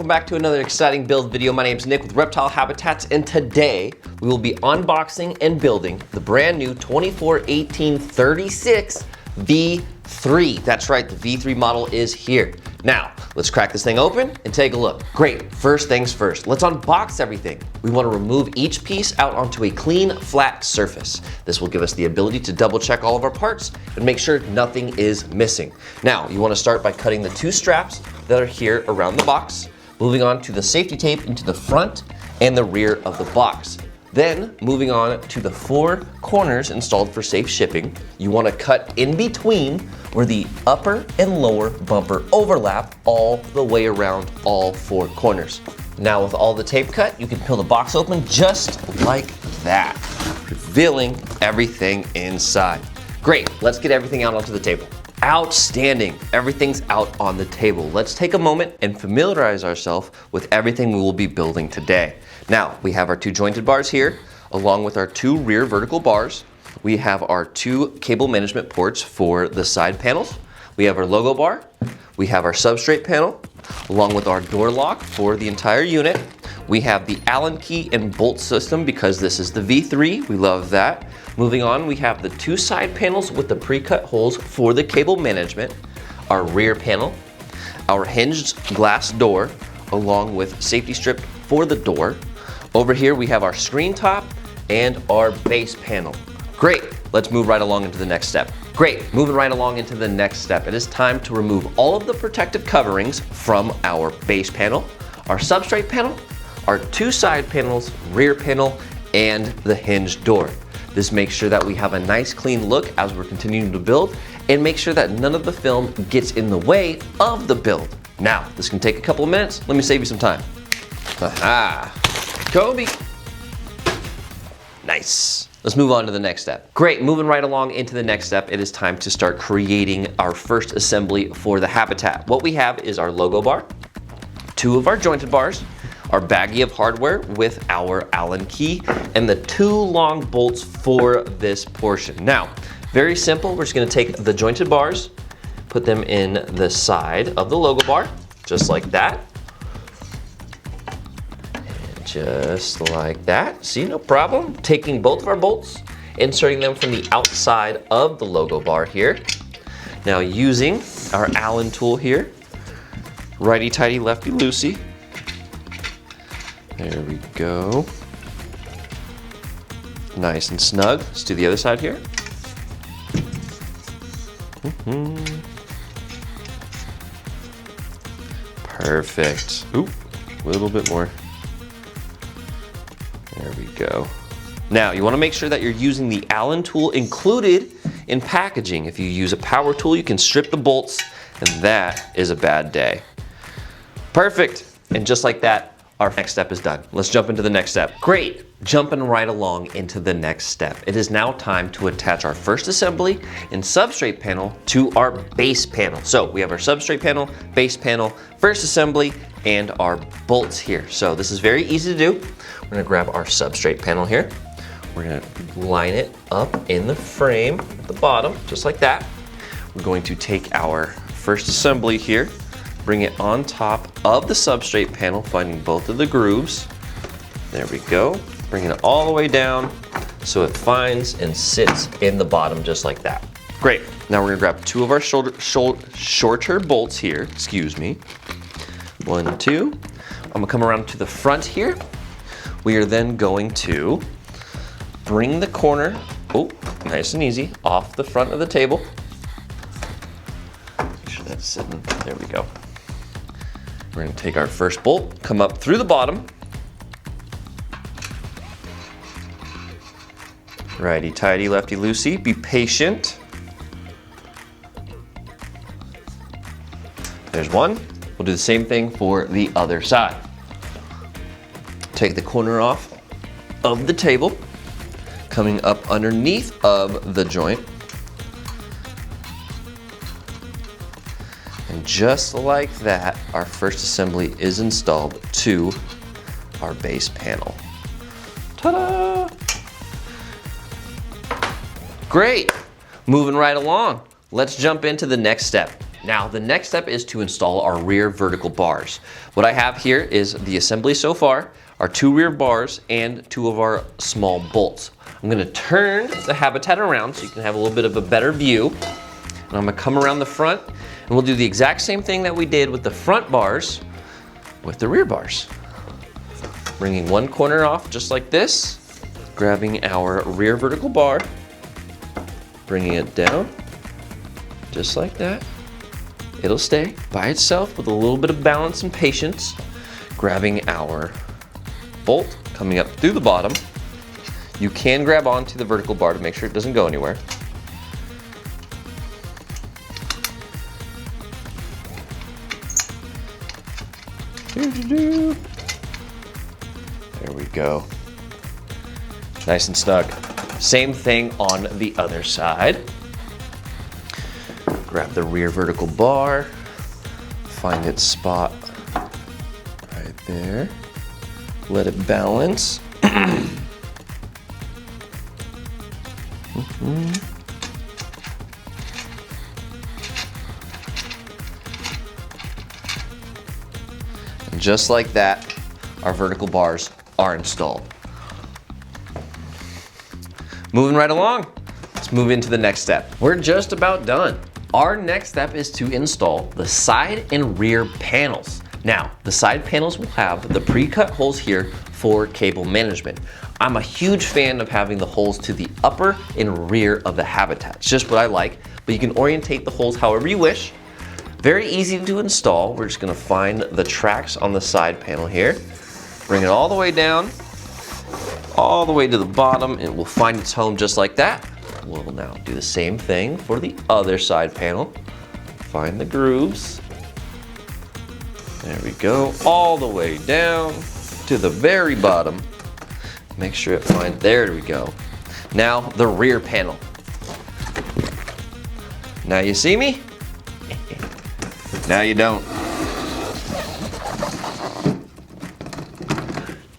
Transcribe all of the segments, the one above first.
welcome back to another exciting build video. My name is Nick with Reptile Habitats, and today we will be unboxing and building the brand new 24x18x36 V3. That's right, the V3 model is here. Now, let's crack this thing open and take a look. Great, first things first, let's unbox everything. We want to remove each piece out onto a clean, flat surface. This will give us the ability to double check all of our parts and make sure nothing is missing. Now, you want to start by cutting the two straps that are here around the box, moving on to the safety tape into the front and the rear of the box. Then, moving on to the four corners installed for safe shipping, you want to cut in between where the upper and lower bumper overlap all the way around all four corners. Now with all the tape cut, you can peel the box open just like that, revealing everything inside. Great, let's get everything out onto the table. Outstanding, everything's out on the table. Let's take a moment and familiarize ourselves with everything we will be building today. Now, we have our two jointed bars here, along with our two rear vertical bars. We have our two cable management ports for the side panels. We have our logo bar. We have our substrate panel, along with our door lock for the entire unit. We have the Allen key and bolt system because this is the V3. We love that. Moving on, we have the two side panels with the pre-cut holes for the cable management, our rear panel, our hinged glass door, along with safety strip for the door. Over here, we have our screen top and our base panel. Great, let's move right along into the next step. Great, moving right along into the next step. It is time to remove all of the protective coverings from our base panel, our substrate panel, our two side panels, rear panel, and the hinged door. This makes sure that we have a nice clean look as we're continuing to build and make sure that none of the film gets in the way of the build. Now, this can take a couple of minutes. Let me save you some time. Aha, Kobe. Nice. Let's move on to the next step. Great, moving right along into the next step, it is time to start creating our first assembly for the habitat. What we have is our logo bar, two of our jointed bars, our baggie of hardware with our Allen key, and the two long bolts for this portion. Now, very simple, we're just gonna take the jointed bars, put them in the side of the logo bar, just like that. And just like that, see, no problem. Taking both of our bolts, inserting them from the outside of the logo bar here. Now using our Allen tool here, righty-tighty, lefty-loosey. There we go. Nice and snug. Let's do the other side here. Perfect. Oop, a little bit more. There we go. Now, you want to make sure that you're using the Allen tool included in packaging. If you use a power tool, you can strip the bolts, and that is a bad day. Perfect. And just like that, our next step is done. Let's jump into the next step. Great, jumping right along into the next step. It is now time to attach our first assembly and substrate panel to our base panel. So we have our substrate panel, base panel, first assembly, and our bolts here. So this is very easy to do. We're gonna grab our substrate panel here. We're gonna line it up in the frame at the bottom, just like that. We're going to take our first assembly here, bring it on top of the substrate panel, finding both of the grooves. There we go. Bringing it all the way down so it finds and sits in the bottom just like that. Great. Now we're gonna grab two of our shorter bolts here, excuse me. 1, 2. I'm gonna come around to the front here. We are then going to bring the corner, oh, nice and easy, off the front of the table. Make sure that's sitting, there we go. We're gonna take our first bolt, come up through the bottom. Righty-tighty, lefty-loosey, be patient. There's one. We'll do the same thing for the other side. Take the corner off of the table, coming up underneath of the joint. And just like that, our first assembly is installed to our base panel. Ta-da! Great, moving right along. Let's jump into the next step. Now, the next step is to install our rear vertical bars. What I have here is the assembly so far, our 2 rear bars, and 2 of our small bolts. I'm gonna turn the Habitat around so you can have a little bit of a better view. And I'm gonna come around the front, and we'll do the exact same thing that we did with the front bars with the rear bars. Bringing one corner off just like this, grabbing our rear vertical bar, bringing it down just like that. It'll stay by itself with a little bit of balance and patience. Grabbing our bolt, coming up through the bottom. You can grab onto the vertical bar to make sure it doesn't go anywhere. There we go. Nice and snug. Same thing on the other side. Grab the rear vertical bar, find its spot right there. Let it balance. And just like that, our vertical bars are installed. Moving right along, let's move into the next step. We're just about done. Our next step is to install the side and rear panels. Now, the side panels will have the pre-cut holes here for cable management. I'm a huge fan of having the holes to the upper and rear of the Habitat. It's just what I like, but you can orientate the holes however you wish. Very easy to install. We're just gonna find the tracks on the side panel here, bring it all the way down, all the way to the bottom, and it will find its home just like that. We'll now do the same thing for the other side panel. Find the grooves. There we go, all the way down to the very bottom. Make sure it finds, there we go. Now the rear panel. Now you see me? Now you don't.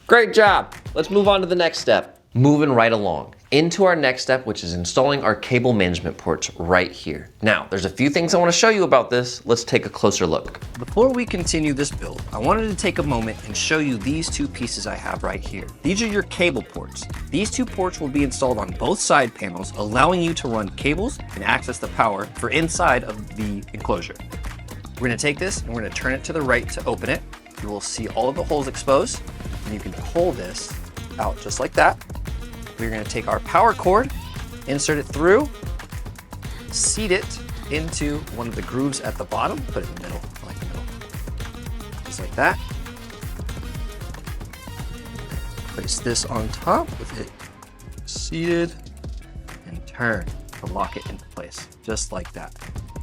Great job. Let's move on to the next step. Moving right along into our next step, which is installing our cable management ports right here. Now, there's a few things I want to show you about this. Let's take a closer look. Before we continue this build, I wanted to take a moment and show you these 2 pieces I have right here. These are your cable ports. These 2 ports will be installed on both side panels, allowing you to run cables and access the power for inside of the enclosure. We're going to take this and we're going to turn it to the right to open it. You will see all of the holes exposed, and you can pull this out just like that. We're going to take our power cord, insert it through, seat it into one of the grooves at the bottom, put it in the middle, I like the middle, just like that. Place this on top with it seated and turn to lock it into place, just like that,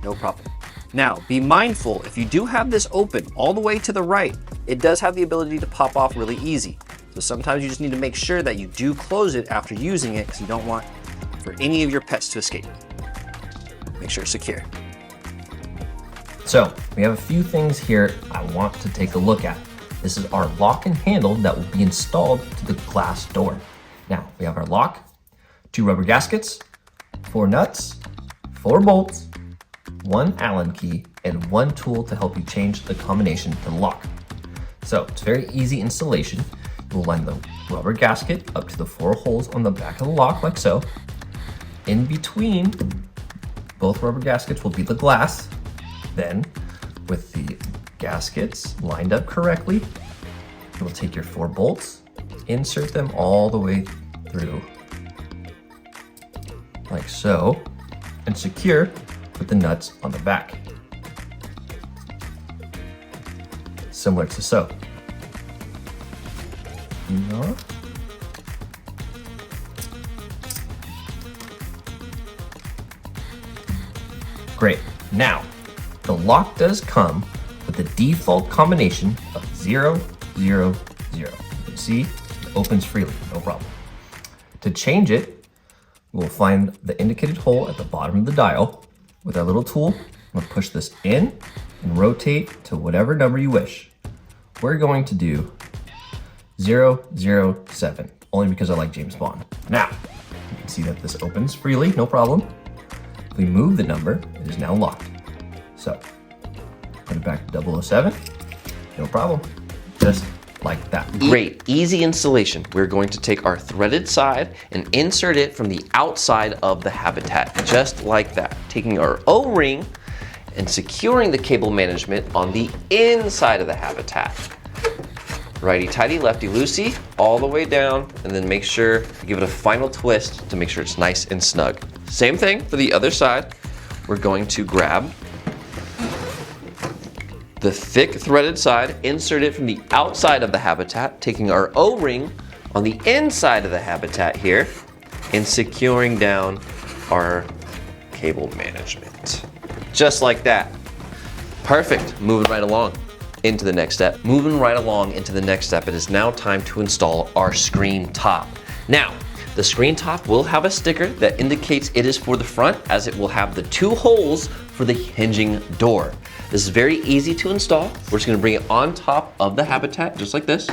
no problem. Now, be mindful, if you do have this open all the way to the right, it does have the ability to pop off really easy. So sometimes you just need to make sure that you do close it after using it because you don't want for any of your pets to escape. Make sure it's secure. So we have a few things here I want to take a look at. This is our lock and handle that will be installed to the glass door. Now we have our lock, 2 rubber gaskets, 4 nuts, 4 bolts, 1 Allen key, and 1 tool to help you change the combination to the lock. So it's very easy installation. We'll line the rubber gasket up to the 4 holes on the back of the lock like so. In between both rubber gaskets will be the glass. Then with the gaskets lined up correctly, you will take your 4 bolts, insert them all the way through like so, and secure with the nuts on the back. Similar to so. No. Great. Now, the lock does come with the default combination of 0, 0, 0. You can see it opens freely, no problem. To change it, we'll find the indicated hole at the bottom of the dial. With our little tool, we'll push this in and rotate to whatever number you wish. We're going to do 007, only because I like James Bond. Now, you can see that this opens freely, no problem. If we move the number, it is now locked. So, put it back to 007, no problem, just like that. Great, easy installation. We're going to take our threaded side and insert it from the outside of the habitat, just like that. Taking our O-ring and securing the cable management on the inside of the habitat. Righty-tighty, lefty-loosey, all the way down, and then make sure to give it a final twist to make sure it's nice and snug. Same thing for the other side. We're going to grab the thick threaded side, insert it from the outside of the habitat, taking our O-ring on the inside of the habitat here, and securing down our cable management. Just like that. Perfect. Moving right along into the next step. Moving right along into the next step, it is now time to install our screen top. Now, the screen top will have a sticker that indicates it is for the front, as it will have the 2 holes for the hinging door. This is very easy to install. We're just gonna bring it on top of the habitat, just like this.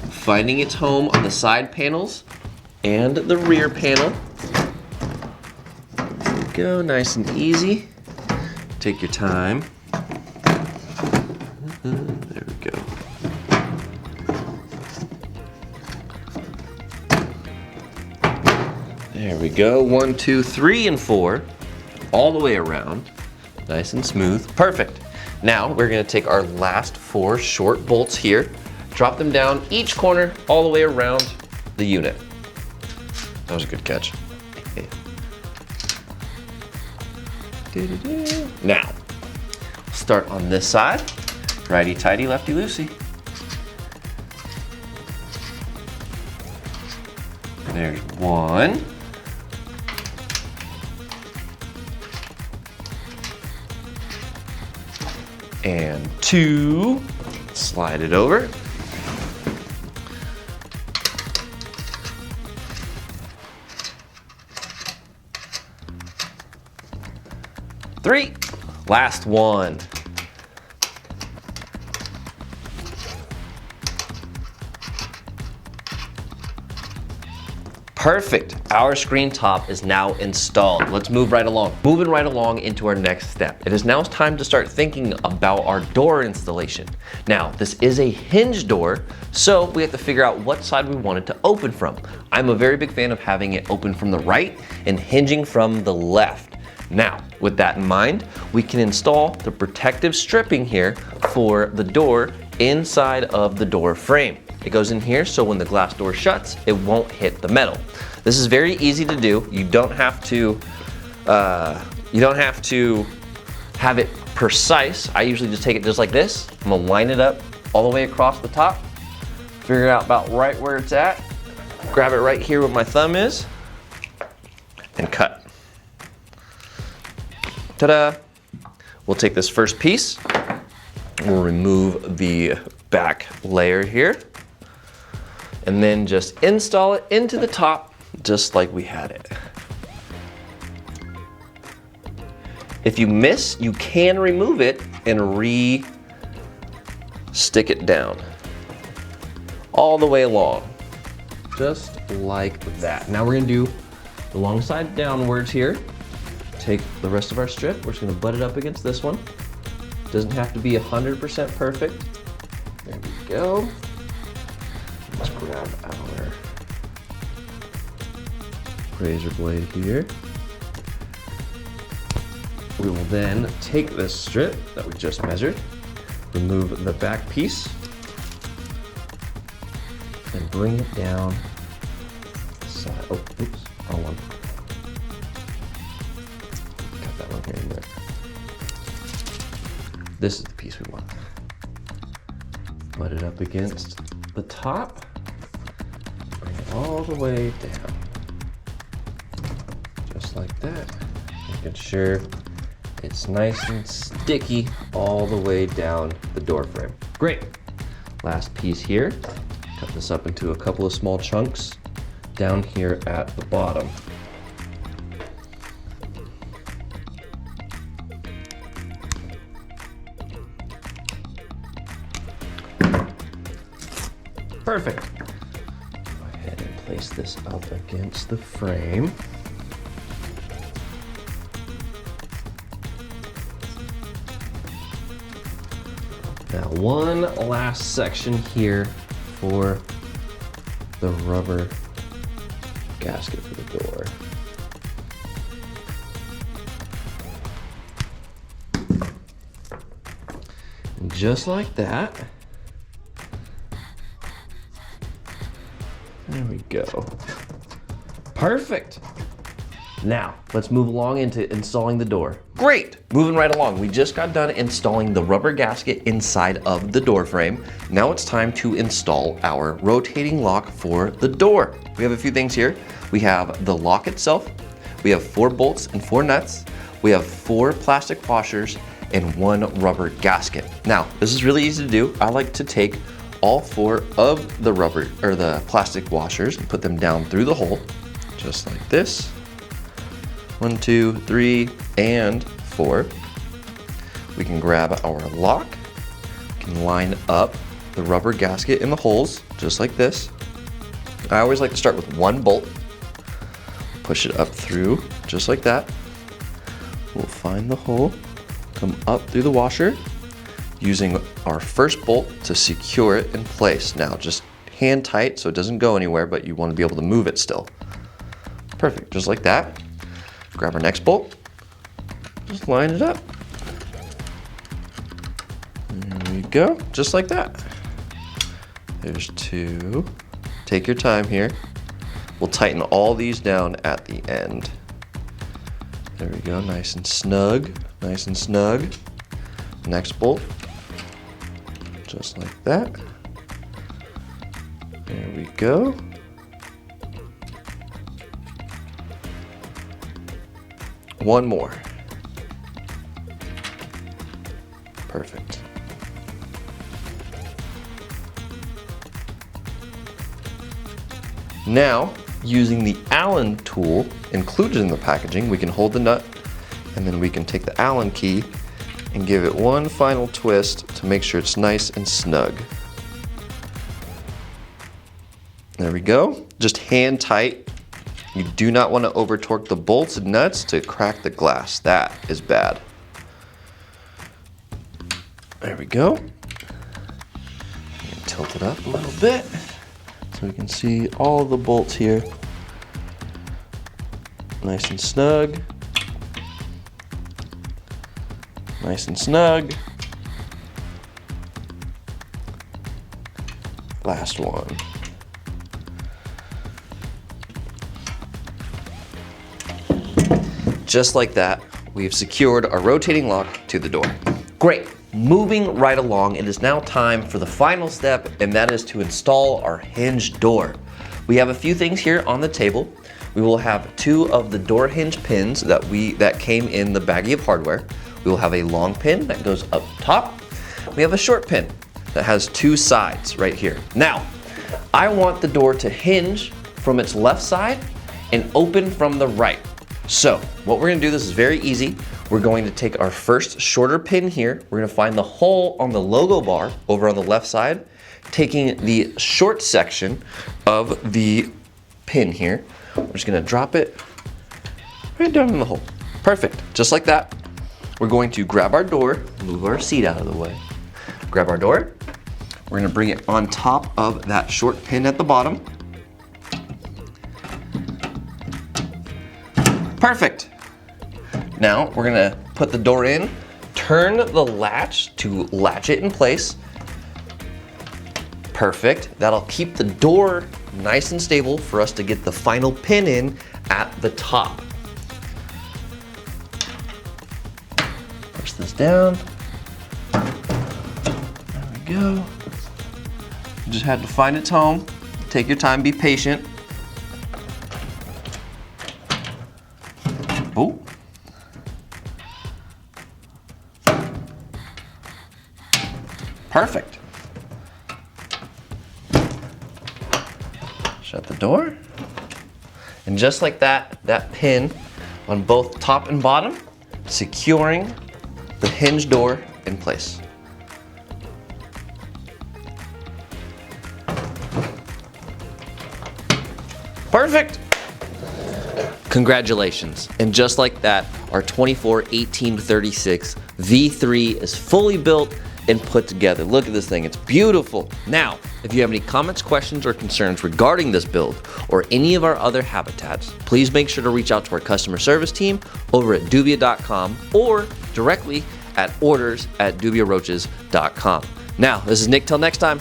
Finding its home on the side panels and the rear panel. There we go, nice and easy. Take your time. There we go. There we go, 1, 2, 3, and 4, all the way around. Nice and smooth, perfect. Now we're gonna take our last 4 short bolts here, drop them down each corner all the way around the unit. That was a good catch. Now, start on this side. Righty-tighty, lefty-loosey. There's 1. And 2. Slide it over. 3. Last one. Perfect. Our screen top is now installed. Let's move right along. Moving right along into our next step. It is now time to start thinking about our door installation. Now, this is a hinge door, so we have to figure out what side we want it to open from. I'm a very big fan of having it open from the right and hinging from the left. Now, with that in mind, we can install the protective stripping here for the door inside of the door frame. It goes in here so when the glass door shuts, it won't hit the metal. This is very easy to do. You don't have to have it precise. I usually just take it just like this. I'm gonna line it up all the way across the top, figure out about right where it's at, grab it right here where my thumb is, and cut. Ta-da! We'll take this first piece, we'll remove the back layer here, and then just install it into the top just like we had it. If you miss, you can remove it and re-stick it down all the way along, just like that. Now we're gonna do the long side downwards here. Take the rest of our strip, we're just gonna butt it up against this one. Doesn't have to be 100% perfect. There we go. Let's grab our razor blade here. We will then take this strip that we just measured, remove the back piece, and bring it down the side. Oh, oops, wrong one. Cut that one here and there. This is the piece we want. Butt it up against the top, bring it all the way down. Just like that. Making sure it's nice and sticky all the way down the door frame. Great. Last piece here. Cut this up into a couple of small chunks down here at the bottom. Perfect. Go ahead and place this up against the frame. Now one last section here for the rubber gasket for the door. And just like that. There we go. Perfect. Now, let's move along into installing the door. Great, moving right along. We just got done installing the rubber gasket inside of the door frame. Now it's time to install our rotating lock for the door. We have a few things here. We have the lock itself. We have 4 bolts and 4 nuts. We have 4 plastic washers and 1 rubber gasket. Now, this is really easy to do. I like to take all 4 of the rubber or the plastic washers and put them down through the hole, just like this. 1, 2, 3, and 4. We can grab our lock. We can line up the rubber gasket in the holes, just like this. I always like to start with 1 bolt. Push it up through, just like that. We'll find the hole, come up through the washer, using our first bolt to secure it in place. Now, just hand tight so it doesn't go anywhere, but you want to be able to move it still. Perfect, just like that. Grab our next bolt, just line it up. There we go, just like that. There's 2. Take your time here. We'll tighten all these down at the end. There we go, nice and snug, nice and snug. Next bolt, just like that. There we go. One more. Perfect. Now, using the Allen tool included in the packaging, we can hold the nut and then we can take the Allen key and give it one final twist to make sure it's nice and snug. There we go. Just hand tight. You do not want to over torque the bolts and nuts to crack the glass. That is bad. There we go. Tilt it up a little bit so we can see all the bolts here. Nice and snug. Nice and snug. Last one. Just like that, we've secured our rotating lock to the door. Great, moving right along, it is now time for the final step, and that is to install our hinged door. We have a few things here on the table. We will have 2 of the door hinge pins that came in the baggie of hardware. We will have a long pin that goes up top. We have a short pin that has 2 sides right here. Now, I want the door to hinge from its left side and open from the right. So what we're gonna do, this is very easy. We're going to take our first shorter pin here. We're gonna find the hole on the logo bar over on the left side, taking the short section of the pin here. We're just gonna drop it right down in the hole. Perfect, just like that. We're going to grab our door, move our seat out of the way. Grab our door. We're gonna bring it on top of that short pin at the bottom. Perfect. Now we're gonna put the door in, turn the latch to latch it in place. Perfect. That'll keep the door nice and stable for us to get the final pin in at the top. Push this down. There we go. You just had to find its home. Take your time, be patient. Oh. Perfect. Shut the door. And just like that, that pin on both top and bottom, securing the hinge door in place. Perfect. Congratulations. And just like that, our 24x18x36 V3 is fully built and put together. Look at this thing, it's beautiful. Now, if you have any comments, questions, or concerns regarding this build or any of our other habitats, please make sure to reach out to our customer service team over at dubia.com or directly at orders@dubiaroaches.com. Now, this is Nick, till next time.